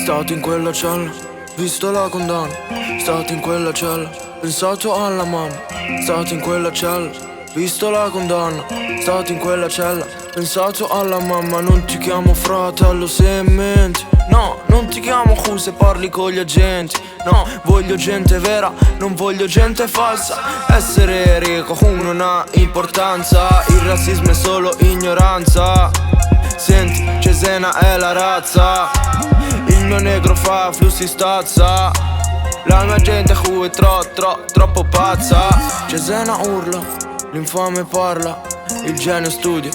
Stato in quella cella, visto la condanna. Stato in quella cella, pensato alla mamma. Stato in quella cella, visto la condanna. Stato in quella cella, pensato alla mamma. Non ti chiamo fratello se menti. No, non ti chiamo Q se parli con gli agenti. No, voglio gente vera, non voglio gente falsa. Essere ricco non ha importanza. Il razzismo è solo ignoranza. Senti, Cesena è la razza. Il mio negro fa flussi stazza. La mia gente è troppo pazza. Cesena urla, l'infame parla, il genio studia.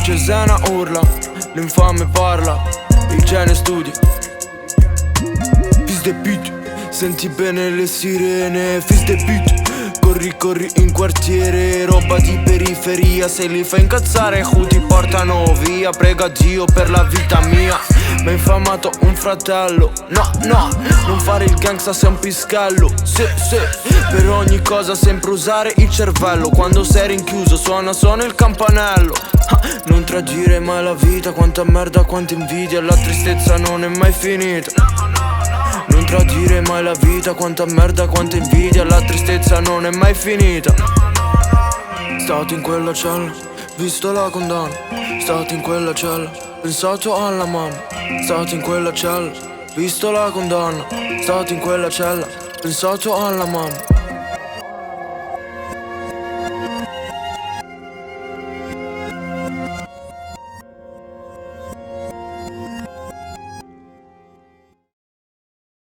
Cesena urla, l'infame parla, il genio studia. Fils de pute, senti bene le sirene. Fils de pute, corri in quartiere. Roba di periferia, se li fai incazzare ti portano via. Prega Dio per la vita mia. M'ha infamato un fratello. No, non fare il gangsta sei un pischello. Sì, per ogni cosa sempre usare il cervello. Quando sei rinchiuso suona il campanello. Non tradire mai la vita. Quanta merda, quanta invidia. La tristezza non è mai finita. Non tradire mai la vita. Quanta merda, quanta invidia. La tristezza non è mai finita. Stato in quella cella, visto la condanna. Stato in quella cella, pensato alla mamma. Stato in quella cella, visto la condanna. Stato in quella cella, pensato alla mamma.